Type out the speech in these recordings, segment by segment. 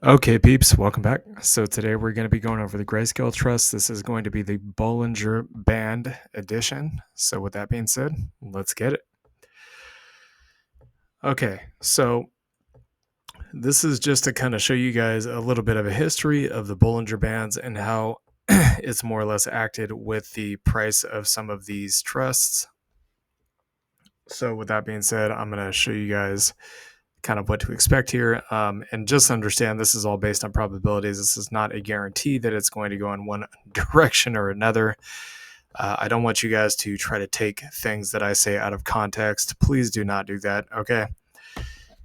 Okay, peeps, welcome back. So today we're going to be going over the grayscale trust. This is going to be the Bollinger Band edition. So with that being said, let's get it. Okay, so this is just to kind of show you guys a little bit of a history of the Bollinger Bands and how it's more or less acted with the price of some of these trusts. So with that being said, I'm going to show you guys kind of what to expect here. And just understand this is all based on probabilities. This is not a guarantee that it's going to go in one direction or another. I don't want you guys to try to take things that I say out of context. Please do not do that. Okay.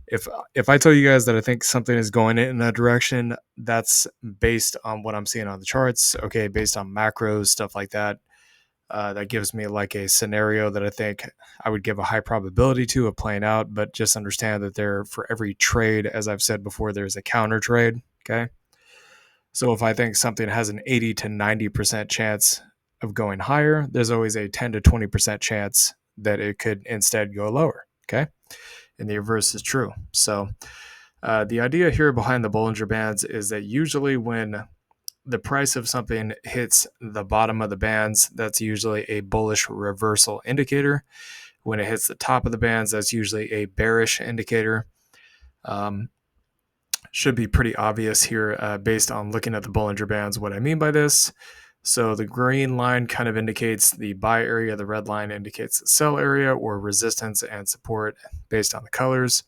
If I tell you guys that I think something is going in a direction, that's based on what I'm seeing on the charts. Okay, based on macros, stuff like that. That gives me like a scenario that I think I would give a high probability to of playing out, but just understand that there, for every trade, as I've said before, there's a counter trade. Okay. So if I think something has an 80 to 90% chance of going higher, there's always a 10 to 20% chance that it could instead go lower. Okay. And the reverse is true. So the idea here behind the Bollinger Bands is that usually when the price of something hits the bottom of the bands, that's usually a bullish reversal indicator. When it hits the top of the bands, that's usually a bearish indicator. Should be pretty obvious here based on looking at the Bollinger Bands what I mean by this. So the green line kind of indicates the buy area, the red line indicates the sell area or resistance and support based on the colors.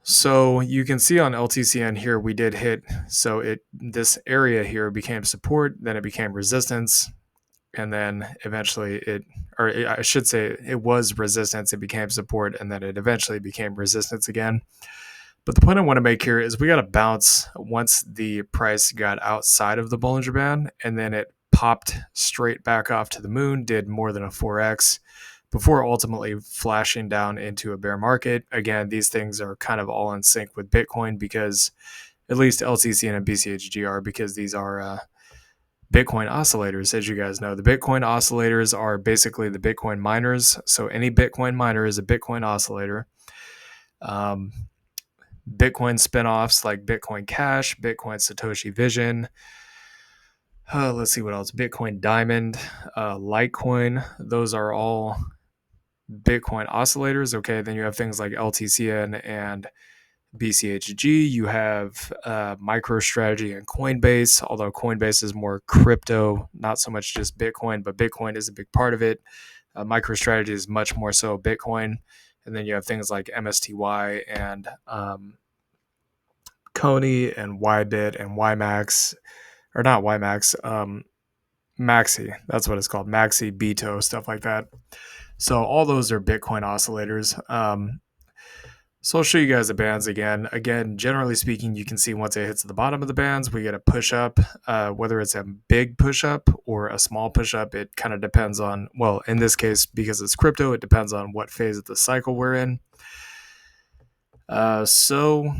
So you can see on LTCN here, we did hit, so this area here became support, then it became resistance, and then eventually I should say it was resistance, it became support, and then it eventually became resistance again. But the point I want to make here is we got to bounce once the price got outside of the Bollinger Band, and then it popped straight back off to the moon, did more than a 4x, before ultimately flashing down into a bear market. Again, these things are kind of all in sync with Bitcoin because at least LTCN and BCHG are, because these are Bitcoin oscillators. As you guys know, the Bitcoin oscillators are basically the Bitcoin miners. So any Bitcoin miner is a Bitcoin oscillator. Bitcoin spinoffs like Bitcoin Cash, Bitcoin Satoshi Vision. Let's see what else. Bitcoin Diamond, Litecoin. Those are all Bitcoin oscillators. Okay, then you have things like LTCN and BCHG. You have MicroStrategy and Coinbase, although Coinbase is more crypto, not so much just Bitcoin, but Bitcoin is a big part of it. MicroStrategy is much more so Bitcoin. And then you have things like MSTY and Coney and Ybit and YMAX, or not YMAX, Maxi. That's what it's called. Maxi, Beto, stuff like that. So all those are Bitcoin oscillators. So I'll show you guys the bands again. Again, generally speaking, you can see once it hits the bottom of the bands, we get a push up. Whether it's a big push up or a small push up, it kind of depends on, well, in this case, because it's crypto, it depends on what phase of the cycle we're in. So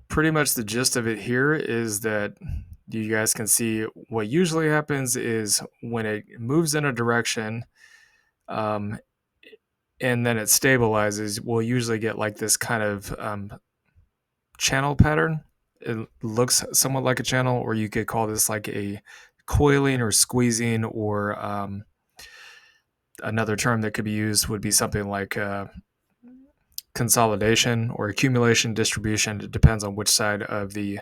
pretty much the gist of it here is that you guys can see what usually happens is when it moves in a direction, and then it stabilizes, we'll usually get like this kind of channel pattern. It looks somewhat like a channel, or you could call this like a coiling or squeezing, or another term that could be used would be something like consolidation or accumulation distribution. It depends on which side of the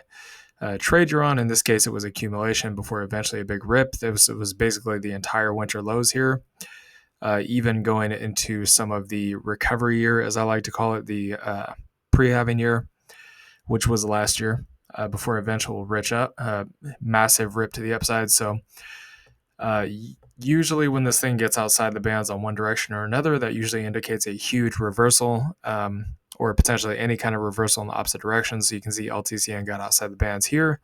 trade you're on. In this case, it was accumulation before eventually a big rip. It was basically the entire winter lows here. Even going into some of the recovery year, as I like to call it, the pre-halving year, which was last year, before eventual massive rip to the upside. So usually when this thing gets outside the bands on one direction or another, that usually indicates a huge reversal, or potentially any kind of reversal in the opposite direction. So you can see LTCN got outside the bands here,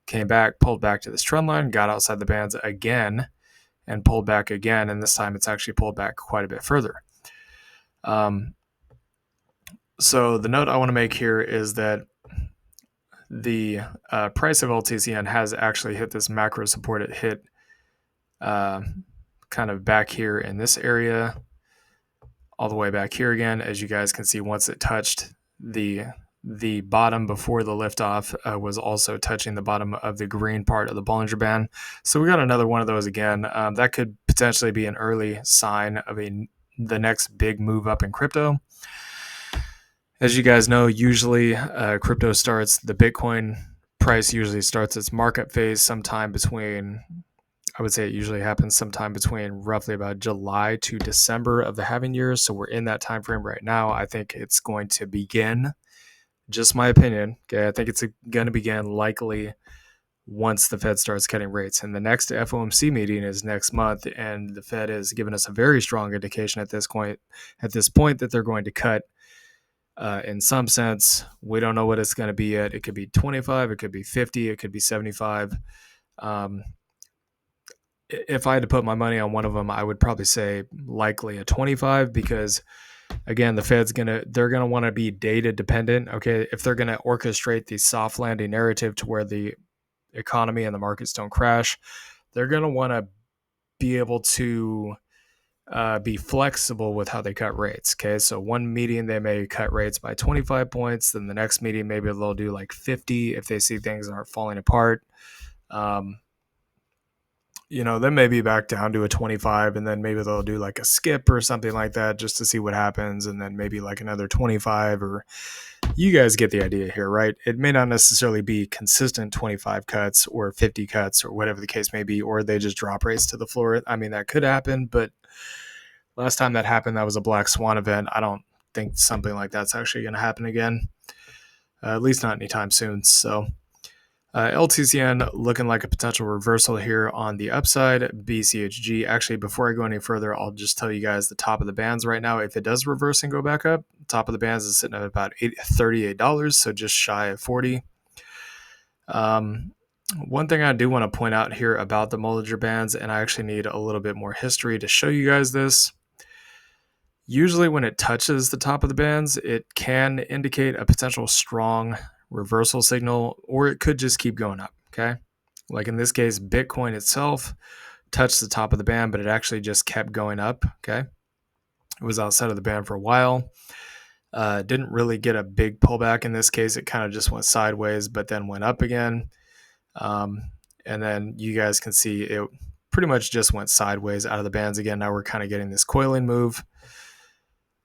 came back, pulled back to this trend line, got outside the bands again, and pulled back again, and this time it's actually pulled back quite a bit further. So the note I want to make here is that the price of LTCN has actually hit this macro support. It hit kind of back here in this area, all the way back here again. As you guys can see, once it touched the the bottom before the liftoff was also touching the bottom of the green part of the Bollinger Band. So we got another one of those again. That could potentially be an early sign of the next big move up in crypto. As you guys know, usually crypto starts, the Bitcoin price usually starts its markup phase sometime between, I would say it usually happens sometime between roughly about July to December of the halving year. So we're in that time frame right now. I think it's going to begin, just my opinion. Okay, I think it's going to begin likely once the Fed starts cutting rates. And the next FOMC meeting is next month, and the Fed has given us a very strong indication at this point that they're going to cut. In some sense, we don't know what it's going to be yet. It could be 25, it could be 50, it could be 75. If I had to put my money on one of them, I would probably say likely a 25, because again, the Fed's they're gonna want to be data dependent. Okay, if they're gonna orchestrate the soft landing narrative to where the economy and the markets don't crash, they're gonna want to be able to be flexible with how they cut rates. Okay, so one meeting they may cut rates by 25 points, then the next meeting maybe they'll do like 50 if they see things aren't falling apart. Then maybe back down to a 25, and then maybe they'll do like a skip or something like that just to see what happens, and then maybe like another 25, or you guys get the idea here, right? It may not necessarily be consistent 25 cuts or 50 cuts or whatever the case may be, or they just drop rates to the floor. I mean, that could happen, but last time that happened, that was a black swan event. I don't think something like that's actually going to happen again, at least not anytime soon. So LTCN looking like a potential reversal here on the upside. BCHG, actually, before I go any further, I'll just tell you guys the top of the bands right now. If it does reverse and go back up, top of the bands is sitting at about $38, so just shy of 40. One thing I do want to point out here about the Bollinger Bands, and I actually need a little bit more history to show you guys this. Usually when it touches the top of the bands, it can indicate a potential strong reversal signal, or it could just keep going up, okay? Like in this case, Bitcoin itself touched the top of the band, but it actually just kept going up, okay? It was outside of the band for a while. Didn't really get a big pullback in this case. It kind of just went sideways, but then went up again. And then you guys can see it pretty much just went sideways out of the bands again. Now we're kind of getting this coiling move.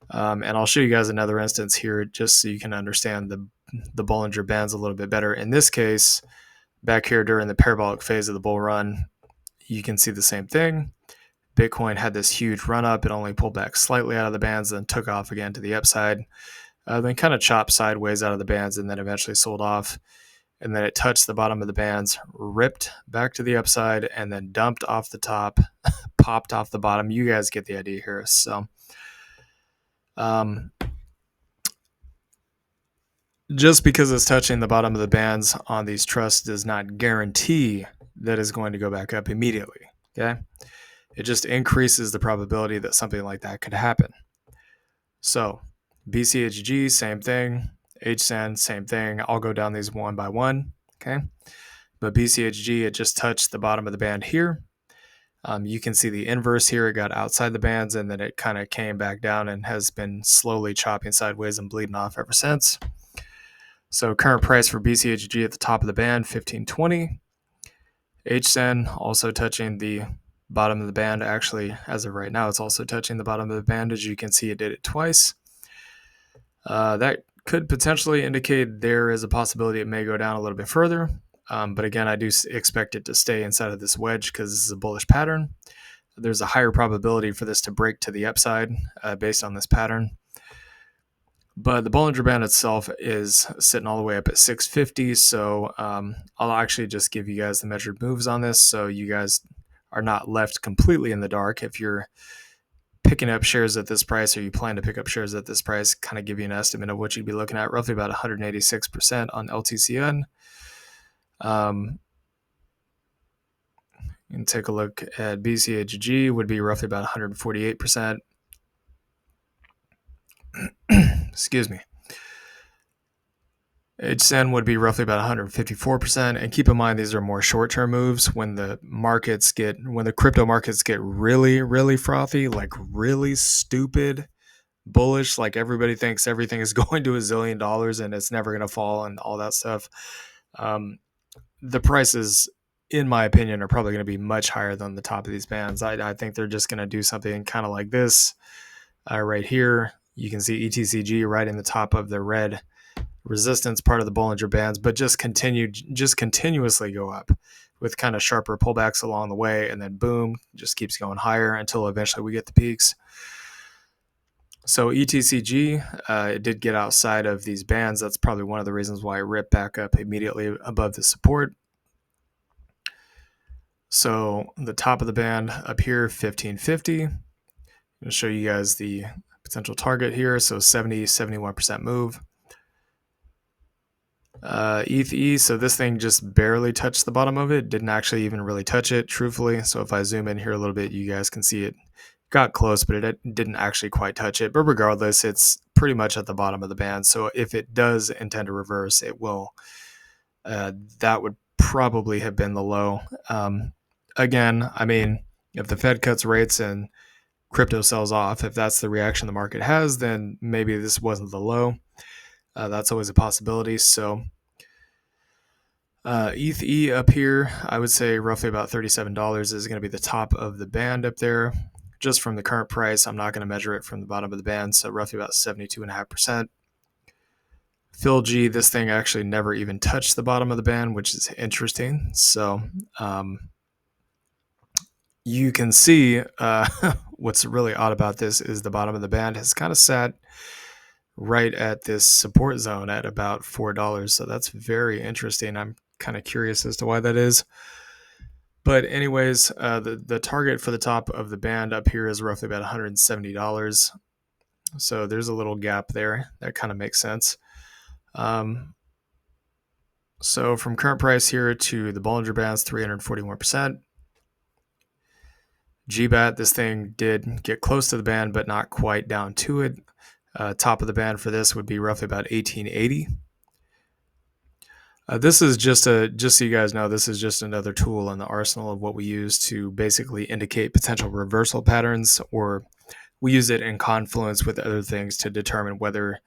And I'll show you guys another instance here just so you can understand the Bollinger Bands a little bit better. In this case, back here during the parabolic phase of the bull run, you can see the same thing. Bitcoin had this huge run up. It only pulled back slightly out of the bands, then took off again to the upside, then kind of chopped sideways out of the bands, and then eventually sold off. And then it touched the bottom of the bands, ripped back to the upside, and then dumped off the top, popped off the bottom. You guys get the idea here. So just because it's touching the bottom of the bands on these trusts does not guarantee that it's going to go back up immediately. Okay, it just increases the probability that something like that could happen. So BCHG, same thing. HZEN, same thing. I'll go down these one by one. Okay, but BCHG, it just touched the bottom of the band here. You can see the inverse here. It got outside the bands, and then it kind of came back down and has been slowly chopping sideways and bleeding off ever since. So current price for BCHG at the top of the band, $15.20. HZEN also touching the bottom of the band. Actually, as of right now, it's also touching the bottom of the band. As you can see, it did it twice. That could potentially indicate there is a possibility it may go down a little bit further. But again, I do expect it to stay inside of this wedge because this is a bullish pattern. There's a higher probability for this to break to the upside based on this pattern. But the Bollinger Band itself is sitting all the way up at 650. So I'll actually just give you guys the measured moves on this, so you guys are not left completely in the dark. If you're picking up shares at this price, or you plan to pick up shares at this price, kind of give you an estimate of what you'd be looking at, roughly about 186% on LTCN. And take a look at BCHG, would be roughly about 148%. Excuse me. HZEN would be roughly about 154%. And keep in mind, these are more short-term moves. When the crypto markets get really, really frothy, like really stupid, bullish, like everybody thinks everything is going to $1 zillion and it's never going to fall and all that stuff. The prices, in my opinion, are probably going to be much higher than the top of these bands. I think they're just going to do something kind of like this right here. You can see ETCG right in the top of the red resistance part of the Bollinger Bands, but just continuously go up with kind of sharper pullbacks along the way, and then boom, just keeps going higher until eventually we get the peaks. So ETCG, it did get outside of these bands. That's probably one of the reasons why it ripped back up immediately above the support. So the top of the band up here, 1550. I'm going to show you guys the potential target here. So 71% move. ETH, so this thing just barely touched the bottom of it. Didn't actually even really touch it, truthfully. So if I zoom in here a little bit, you guys can see it got close, but it didn't actually quite touch it. But regardless, it's pretty much at the bottom of the band. So if it does intend to reverse, it will. That would probably have been the low. Again, I mean, if the Fed cuts rates and crypto sells off, if that's the reaction the market has, then maybe this wasn't the low. That's always a possibility. So ETH up here, I would say roughly about $37 is going to be the top of the band up there. Just from the current price, I'm not going to measure it from the bottom of the band, so roughly about 72.5%. PhilG, this thing actually never even touched the bottom of the band, which is interesting. So you can see what's really odd about this is the bottom of the band has kind of sat right at this support zone at about $4. So that's very interesting. I'm kind of curious as to why that is. But anyways, the target for the top of the band up here is roughly about $170. So there's a little gap there. That kind of makes sense. So from current price here to the Bollinger Bands, 341%. GBAT, this thing did get close to the band, but not quite down to it. Top of the band for this would be roughly about 1880. This is just so you guys know, this is just another tool in the arsenal of what we use to basically indicate potential reversal patterns, or we use it in confluence with other things to determine whether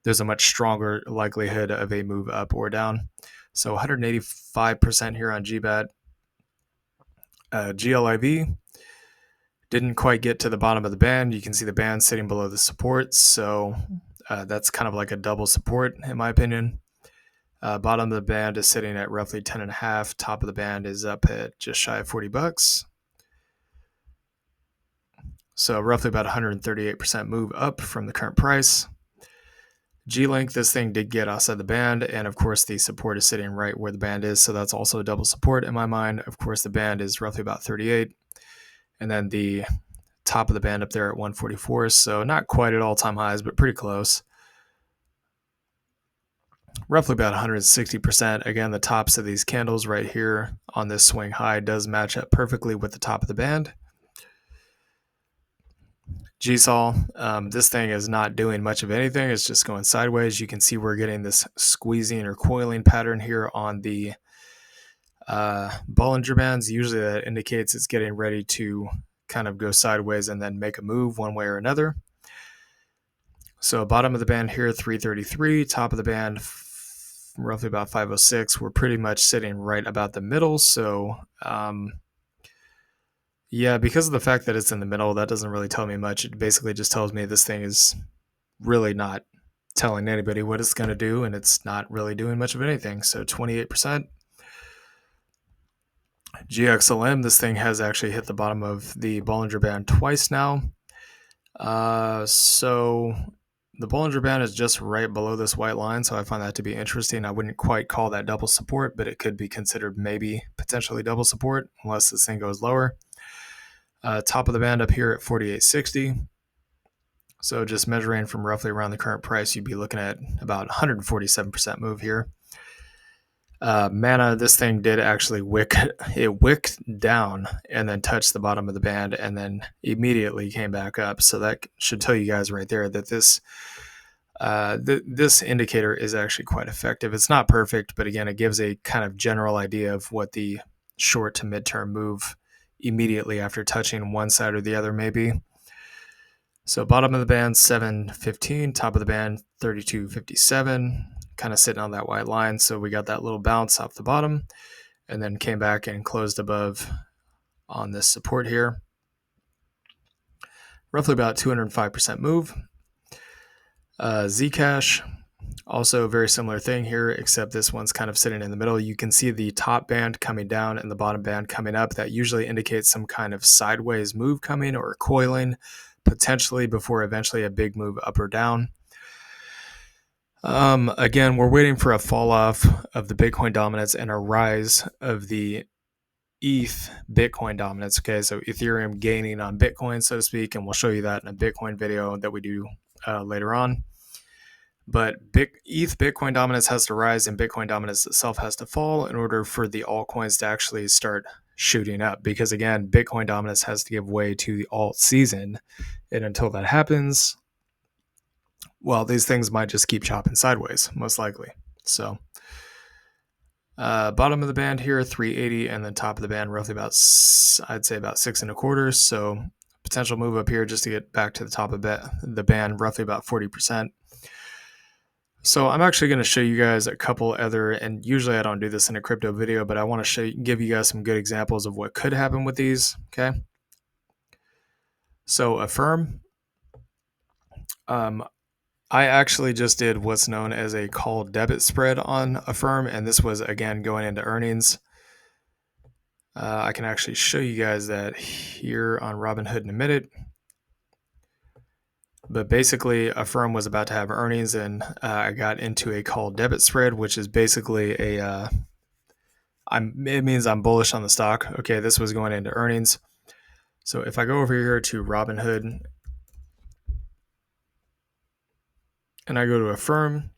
there's a much stronger likelihood of a move up or down. So 185% here on GBAT. GLIV didn't quite get to the bottom of the band. You can see the band sitting below the support. So that's kind of like a double support in my opinion. Bottom of the band is sitting at roughly 10.5. Top of the band is up at just shy of $40. So roughly about 138% move up from the current price. G-Link, this thing did get outside the band, and of course the support is sitting right where the band is, so that's also a double support in my mind. Of course the band is roughly about 38, and then the top of the band up there at 144, so not quite at all-time highs, but pretty close. Roughly about 160%. Again, the tops of these candles right here on this swing high does match up perfectly with the top of the band. GSOL, this thing is not doing much of anything. It's just going sideways. You can see we're getting this squeezing or coiling pattern here on the Bollinger Bands. Usually that indicates it's getting ready to kind of go sideways and then make a move one way or another. So bottom of the band here, 333. Top of the band, roughly about 506. We're pretty much sitting right about the middle. So yeah, because of the fact that it's in the middle, that doesn't really tell me much. It basically just tells me this thing is really not telling anybody what it's going to do, and it's not really doing much of anything. So 28%. GXLM, this thing has actually hit the bottom of the Bollinger Band twice now. So the Bollinger Band is just right below this white line, so I find that to be interesting. I wouldn't quite call that double support, but it could be considered maybe potentially double support unless this thing goes lower. Top of the band up here at 4860. So just measuring from roughly around the current price, you'd be looking at about 147% move here. Mana, this thing did actually wicked down and then touched the bottom of the band and then immediately came back up. So that should tell you guys right there that this this indicator is actually quite effective. It's not perfect, but again, it gives a kind of general idea of what the short to midterm move immediately after touching one side or the other maybe. So bottom of the band 715, top of the band 3257, kind of sitting on that white line. So we got that little bounce off the bottom and then came back and closed above on this support here. Roughly about 205% move. Zcash, also a very similar thing here, except this one's kind of sitting in the middle. You can see the top band coming down and the bottom band coming up. That usually indicates some kind of sideways move coming or coiling, potentially before eventually a big move up or down. Again, we're waiting for a fall off of the Bitcoin dominance and a rise of the ETH Bitcoin dominance. Okay, so Ethereum gaining on Bitcoin, so to speak, and we'll show you that in a Bitcoin video that we do later on. But ETH Bitcoin dominance has to rise and Bitcoin dominance itself has to fall in order for the altcoins to actually start shooting up. Because again, Bitcoin dominance has to give way to the alt season. And until that happens, well, these things might just keep chopping sideways, most likely. So bottom of the band here, 380, and then top of the band, roughly about, I'd say about 6.25. So potential move up here just to get back to the top of the band, roughly about 40%. So I'm actually going to show you guys a couple other, and usually I don't do this in a crypto video, but I want to give you guys some good examples of what could happen with these. Okay. So Affirm, I actually just did what's known as a call debit spread on Affirm, and this was again going into earnings. I can actually show you guys that here on Robinhood in a minute. But basically, Affirm was about to have earnings, and I got into a call debit spread, which is basically it means I'm bullish on the stock. Okay, this was going into earnings. So if I go over here to Robinhood and I go to Affirm,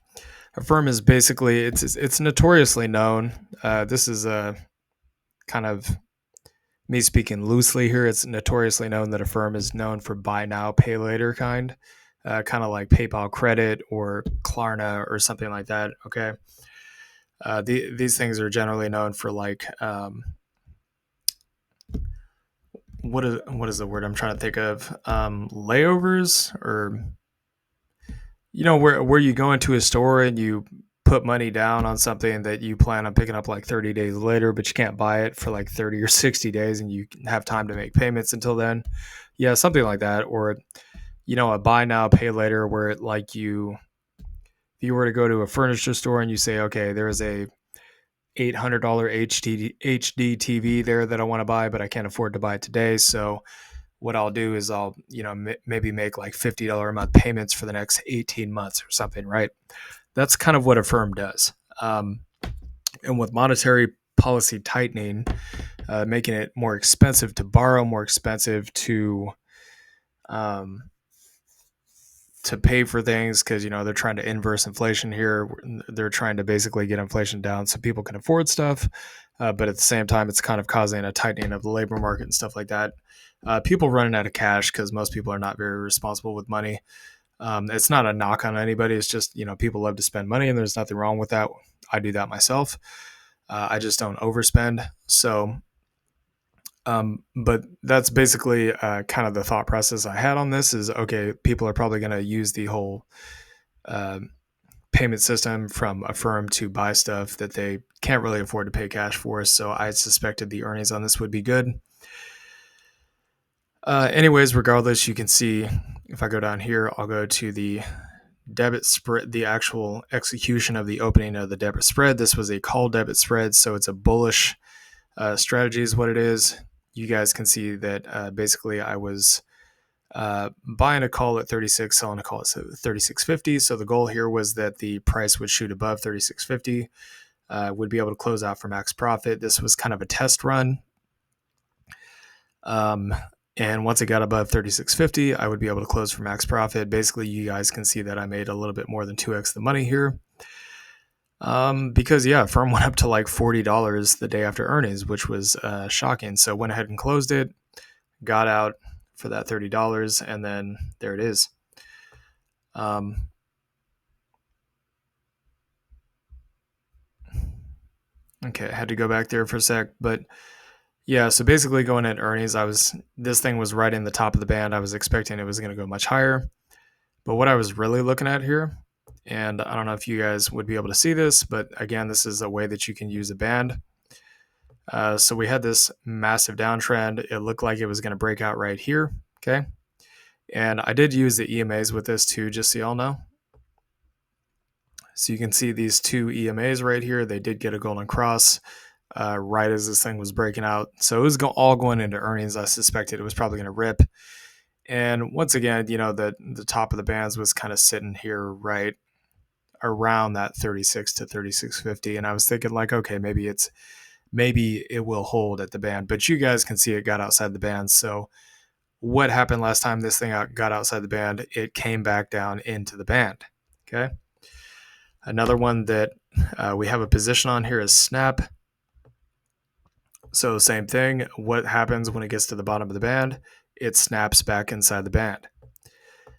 Affirm is basically it's notoriously known. This is a kind of me speaking loosely here. It's notoriously known that Affirm is known for buy now, pay later kind of like PayPal Credit or Klarna or something like that. Okay. These things are generally known for like what is the word I'm trying to think of? Layovers, or where you go into a store and you put money down on something that you plan on picking up like 30 days later, but you can't buy it for like 30 or 60 days and you have time to make payments until then. Yeah, something like that. Or a buy now, pay later, where if you were to go to a furniture store and you say, okay, there's a $800 HD TV there that I want to buy, but I can't afford to buy it today. So what I'll do is I'll, maybe make like $50 a month payments for the next 18 months or something, right? That's kind of what Affirm does. And with monetary policy tightening, making it more expensive to borrow, more expensive to pay for things, because they're trying to inverse inflation here. They're trying to basically get inflation down so people can afford stuff, but at the same time it's kind of causing a tightening of the labor market and stuff like that. People running out of cash because most people are not very responsible with money. It's not a knock on anybody. It's just people love to spend money, and there's nothing wrong with that. I do that myself. I just don't overspend. So but that's basically kind of the thought process I had on this is, okay, people are probably going to use the whole payment system from Affirm to buy stuff that they can't really afford to pay cash for. So I suspected the earnings on this would be good. Anyways, regardless, you can see if I go down here, I'll go to the debit spread, the actual execution of the opening of the debit spread. This was a call debit spread, so it's a bullish strategy is what it is. You guys can see that basically I was buying a call at 36, selling a call at 36.50. So the goal here was that the price would shoot above 36.50, would be able to close out for max profit. This was kind of a test run. And once it got above 36.50, I would be able to close for max profit. Basically, you guys can see that I made a little bit more than 2x the money here. Because Affirm went up to like $40 the day after earnings, which was shocking. So went ahead and closed it, got out for that $30, and then there it is. Okay, I had to go back there for a sec, but Yeah, so basically going at earnings, this thing was right in the top of the band. I was expecting it was going to go much higher. But what I was really looking at here, and I don't know if you guys would be able to see this, but again, this is a way that you can use a band. So we had this massive downtrend. It looked like it was going to break out right here. Okay. And I did use the EMAs with this too, just so y'all know. So you can see these two EMAs right here. They did get a golden cross right as this thing was breaking out. So it was all going into earnings. I suspected it was probably going to rip. And once again, the top of the bands was kind of sitting here right around that 36 to 36.50. And I was thinking like, okay, maybe it will hold at the band. But you guys can see it got outside the band. So what happened last time this thing got outside the band? It came back down into the band. Okay. Another one that we have a position on here is snap. So same thing. What happens when it gets to the bottom of the band? It snaps back inside the band.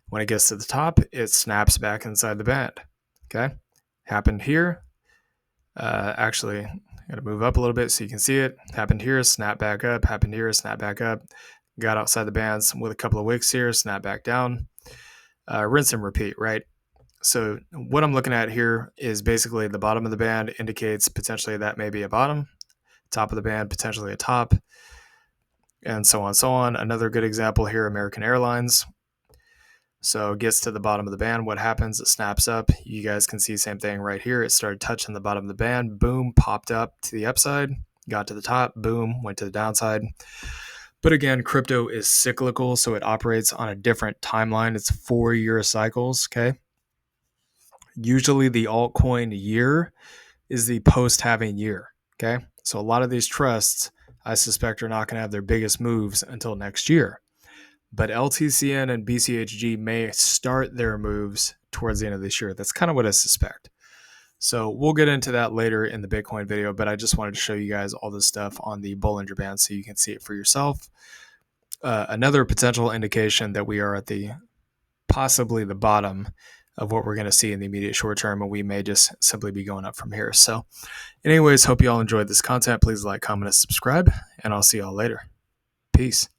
When it gets to the top, it snaps back inside the band. Okay. Happened here. Actually, I got to move up a little bit so you can see it. Happened here, snap back up. Happened here, snap back up. Got outside the bands with a couple of wicks here, snap back down. Rinse and repeat, right? So what I'm looking at here is basically the bottom of the band indicates potentially that may be a bottom, top of the band potentially a top, and so on and so on. Another good example here, American Airlines. So it gets to the bottom of the band. What happens? It snaps up. You guys can see same thing right here. It started touching the bottom of the band. Boom, popped up to the upside, got to the top. Boom, went to the downside. But again, crypto is cyclical, so it operates on a different timeline. It's 4-year cycles, okay? Usually the altcoin year is the post-halving year, okay? So a lot of these trusts, I suspect, are not going to have their biggest moves until next year. But LTCN and BCHG may start their moves towards the end of this year. That's kind of what I suspect. So we'll get into that later in the Bitcoin video, but I just wanted to show you guys all this stuff on the Bollinger Band so you can see it for yourself. Another potential indication that we are at possibly the bottom of what we're going to see in the immediate short term, and we may just simply be going up from here. So anyways, hope you all enjoyed this content. Please like, comment, and subscribe, and I'll see y'all later. Peace.